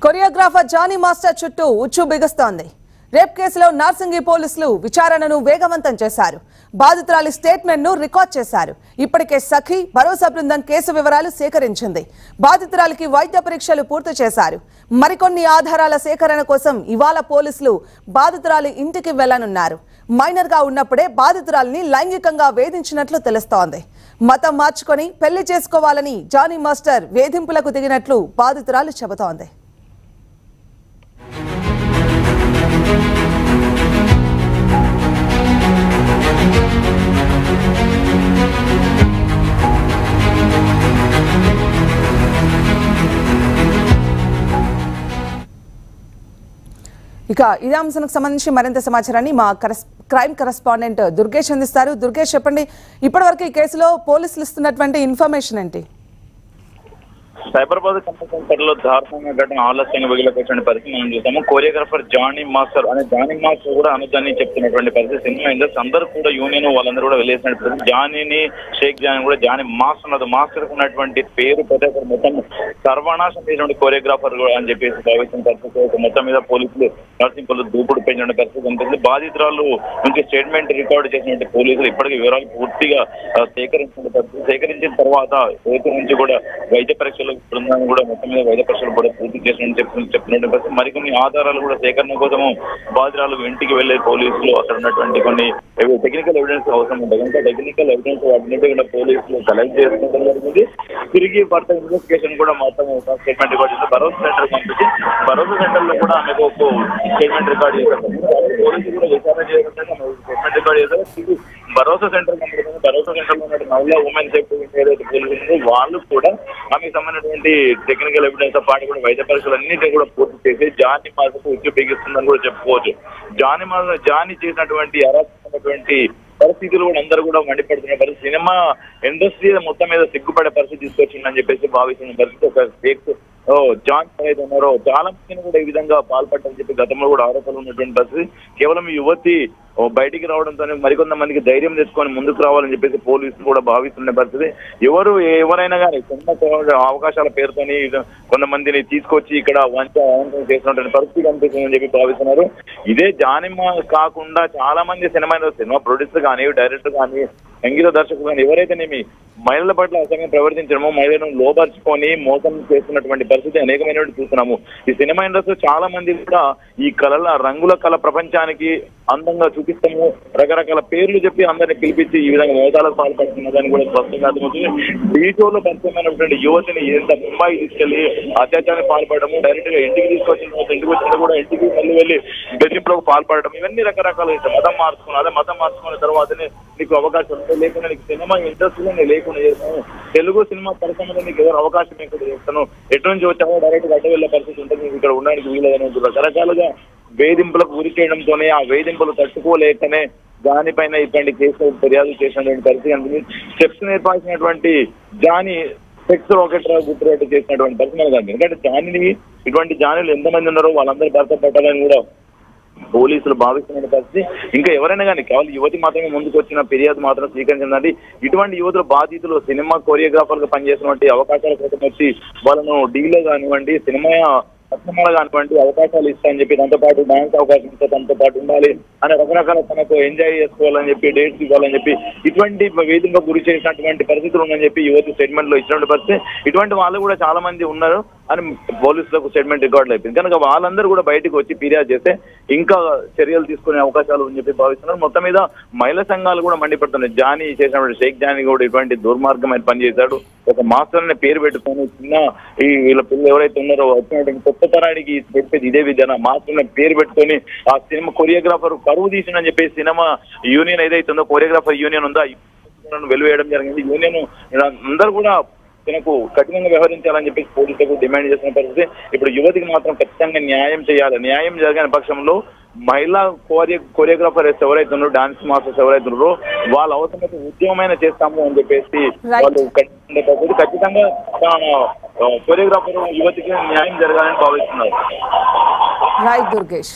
Choreographer Johnny master చుట్టూ ఉచ్చు బిగుస్తోంది. Rape కేసులో నార్సింగి పోలీసులు విచారణను వేగవంతం చేశారు. బాధితురాలి స్టేట్మెంట్ ను రికార్డ్ చేశారు. ఇప్పటికే సఖి భరోసా బృందం కేసు వివరాలు సేకరించింది. బాధితురాలికి వైద్య పరీక్షలు పూర్తి చేశారు. మరికొన్ని ఆధారాల సేకరణ కోసం ఇవాళ పోలీసులు బాధితురాలి ఇంటికి వెళ్లనున్నారు. మైనర్ గా ఉన్నప్పుడే బాధితురాలిని లైంగికంగా వేధించినట్లు తెలుస్తోంది. మతం మార్చుకొని పెళ్లి చేసుకోవాలని జానీ మాస్టర్ వేధింపులకు దిగినట్లు బాధితురాలు చెబుతోంది. ఇక ఇదే అంశానికి సంబంధించి మరింత సమాచారాన్ని మా క్రైమ్ కరెస్పాండెంట్ దుర్గేష్ అందిస్తారు. దుర్గేష్, చెప్పండి, ఇప్పటివరకు ఈ కేసులో పోలీసులు ఇస్తున్నటువంటి ఇన్ఫర్మేషన్ ఏంటి? సైబరాబాద్ కంపెనీ సెంటర్ లో దారుణంగా ఘటన ఆలస్యంగా వెలుగులోకి పరిస్థితి మనం చూసాము. కొరియోగ్రాఫర్ జానీ మాస్టర్ కూడా అనుదాన్ని చెప్తున్నటువంటి పరిస్థితి. సినిమా ఇండస్ట్రీ అందరూ కూడా యూనియన్ వాళ్ళందరూ కూడా వెళ్ళేసిన పరిస్థితి. జానీని షేక్ జానీ కూడా జానీ మాస్టర్ ఉన్నటువంటి పేరు ప్రతి ఒక్కరు మొత్తం సర్వనాశం చేసినటువంటి కొరియోగ్రాఫర్ అని చెప్పేసి భావించిన పరిస్థితి. మొత్తం మీద పోలీసులు నర్సింగ్ పోలీసులు దూకుడు పెంచిన పరిస్థితి కనిపిస్తుంది. బాధితురాలు నుంచి స్టేట్మెంట్ రికార్డు చేసినటువంటి పోలీసులు ఇప్పటికీ వివరాలు పూర్తిగా సేకరించిన తర్వాత రేపు నుంచి కూడా వైద్య పరీక్షలు బృందాన్ని కూడా మొత్తం మీద వైద్య పరీక్షలు కూడా పూర్తి చేసినట్టు చెప్తున్నట్టు పరిస్థితి. మరికొన్ని ఆధారాలు కూడా సేకరణ కోసము బాధితురాలకు ఇంటికి వెళ్లే పోలీసులు అక్కడ ఉన్నటువంటి కొన్ని టెక్నికల్ ఎవిడెన్స్ అవసరం ఉంటుంది. కనుక టెక్నికల్ ఎవిడెన్స్ వాటిని కూడా పోలీసులు కలెక్ట్ చేసుకోవడం జరిగింది. తిరిగి భర్త ఇన్వెస్టిగేషన్ కూడా మొత్తం స్టేట్మెంట్ రికార్డ్ చేసి భరోసా సెంటర్ పంపించి భరోసా సెంటర్ లో కూడా ఆమెకు ఒక స్టేట్మెంట్ రికార్డ్ చేశారు. పోలీసులు కూడా విచారణ చేయకుండా స్టేట్మెంట్ రికార్డ్ చేశారు. భరోసా సెంటర్ పంపించారు. భరోసా సెంటర్ లో ఉన్న మహిళా ఉమెన్ సేఫ్టీ ఏదైతే పోలీసులు వాళ్ళు కూడా ఆమెకు సంబంధించినటువంటి టెక్నికల్ ఎవిడెన్స్ తో పాటు కూడా వైద్య పరీక్షలు అన్నింటినీ కూడా పూర్తి చేసి జానీ మాస్కు ఉచ్చు బిగిస్తుందని కూడా చెప్పుకోవచ్చు. జానీ చేసినటువంటి అరాచకమైనటువంటి పరిస్థితులు కూడా అందరూ కూడా మండిపడుతున్న పరిస్థితి. సినిమా ఇండస్ట్రీ మొత్తం మీద సిగ్గుపడే పరిస్థితి తీసుకొచ్చిందని చెప్పేసి భావిస్తున్న పరిస్థితి. ఒక ఫేక్ జాన్ ఏదైతే ఉన్నారో చాలా మందిని కూడా ఈ విధంగా పాల్పడ్డని చెప్పి గతంలో కూడా ఆరోపణలు ఉన్నటువంటి పరిస్థితి. కేవలం ఈ యువతి బయటికి రావడంతో మరికొంతమందికి ధైర్యం తెచ్చుకొని ముందుకు రావాలని చెప్పేసి పోలీసులు కూడా భావిస్తున్న పరిస్థితి. ఎవరైనా కానీ చిన్న అవకాశాల పేరుతోని కొంతమందిని తీసుకొచ్చి ఇక్కడ చేసినటువంటి పరిస్థితి కనిపిస్తుందని చెప్పి భావిస్తున్నారు. ఇదే జానిమా కాకుండా చాలా మంది సినిమా ప్రొడ్యూసర్ కానీ డైరెక్టర్ కానీ సంగీత దర్శకులు కానీ ఎవరైతేనేమి మహిళల పట్ల అసంగా ప్రవర్తించడమో మహిళలను లోపరుచుకొని మోసం చేస్తున్నటువంటి పరిస్థితి అనేకమైనటువంటి చూస్తున్నాము. ఈ సినిమా ఇండస్ట్రీ చాలా మంది కూడా ఈ రంగుల కళ ప్రపంచానికి అందంగా చూపిస్తాము రకరకాల పేర్లు చెప్పి అందరిని పిలిపించి ఈ విధంగా మోసాలకు పాల్పడుతున్నదని కూడా స్పష్టంగా అర్థమవుతుంది. డీటోలో పరిచయమైనటువంటి యువతిని ఎంత ముంబై తీసుకెళ్లి అత్యాచారానికి పాల్పడము, డైరెక్ట్ గా ఇంటికి ఇంటికి వచ్చిన కూడా ఇంటికి వెళ్ళి బెదిరింపులకు పాల్పడడం, ఇవన్నీ రకరకాల మతం మార్చుకున్న తర్వాతనే నీకు అవకాశం లేకుండా నీకు సినిమా ఇండస్ట్రీలో నేను లేకుండా చేస్తాను, తెలుగు సినిమా పరిశ్రమలో నీకు ఎవరు అవకాశం ఎక్కడ చేస్తాను, ఎటు నుంచి వచ్చామో డైరెక్ట్ అడ్డ వెళ్ళే పరిస్థితి ఉంటుంది, నీకు ఇక్కడ ఉండడానికి వీలదని రకరకాలుగా వేధింపులకు గురి చేయడంతోనే ఆ వేధింపులు తట్టుకోలేకనే దానిపైన ఇటువంటి కేసులు ఫిర్యాదు చేసినటువంటి పరిస్థితి అందుకు స్టెప్స్ నేర్పాల్సినటువంటి జానీ సెక్స్ రాకెట్ గుర్తుపెట్టి చేసినటువంటి పరిస్థితి కాదు. ఎందుకంటే జానీని ఇటువంటి జానీలు ఎంతమంది ఉన్నారో వాళ్ళందరూ భర్త పట్టాలని కూడా పోలీసులు భావిస్తున్న పరిస్థితి. ఇంకా ఎవరైనా కానీ కేవలం యువతి మాత్రమే ముందుకు వచ్చిన ఫిర్యాదు మాత్రం స్వీకరించిందండి. ఇటువంటి యువతులు బాధితులు సినిమా కొరియోగ్రాఫర్ గా పనిచేసినటువంటి అవకాశాల కోసం వచ్చి వాళ్ళను డీలో కానివ్వండి సినిమా పట్టణాలు కానివ్వండి అవకాశాలు ఇస్తాయని చెప్పి దాంతో పాటు డాన్స్ అవకాశం ఇస్తే తనతో పాటు ఉండాలి అనే రకరకాల తనకు ఎంజాయ్ చేసుకోవాలని చెప్పి డేట్స్ ఇవ్వాలని చెప్పి ఇటువంటి వేధింపుకు గురి చేసినటువంటి పరిస్థితులు ఉందని చెప్పి యువతి స్టేట్మెంట్ లో ఇచ్చినటువంటి పరిస్థితి. ఇటువంటి వాళ్ళు కూడా చాలా మంది ఉన్నారు అని పోలీసులకు స్టేట్మెంట్ రికార్డులు అయిపోయింది. కనుక వాళ్ళందరూ కూడా బయటకు వచ్చి ఫిర్యాదు చేస్తే ఇంకా చర్యలు తీసుకునే అవకాశాలు అని చెప్పి భావిస్తున్నారు. మొత్తం మీద మహిళా సంఘాలు కూడా మండిపడుతున్నాయి. జానీ చేసినటువంటి షేక్ జానీ కూడా ఇటువంటి దుర్మార్గమైన పని చేశాడు. ఒక మాస్టర్ అనే పేరు పెట్టుకొని చిన్న వీళ్ళ పిల్లలు ఎవరైతే ఉన్నారో వచ్చినటువంటి కొత్త తరానికి చెప్పేది ఇదే విధానం మాస్టర్ అనే పేరు పెట్టుకొని ఆ సినిమా కొరియోగ్రాఫర్ కరువు తీసిందని చెప్పేసి సినిమా యూనియన్ ఏదైతే ఉందో కొరియోగ్రాఫర్ యూనియన్ ఉందో వెలువేయడం జరిగింది. యూనియన్ అందరూ కూడా తనకు కఠినంగా వ్యవహరించాలని చెప్పేసి పోలీసులకు డిమాండ్ చేసిన పరిస్థితి. ఇప్పుడు యువతికి మాత్రం ఖచ్చితంగా న్యాయం చేయాలి. న్యాయం జరగని పక్షంలో మహిళా కొరియోగ్రాఫర్ ఎవరైతే ఉన్నారో డాన్స్ మాస్టర్స్ ఎవరైతే ఉన్నారో వాళ్ళ అవసరమైతే ఉద్యమమైన చేస్తాము అని చెప్పేసి వాళ్ళు ఖచ్చితంగా కొరియోగ్రాఫర్ యువతికి న్యాయం జరగాలని భావిస్తున్నారు. రైట్ దుర్గేష్.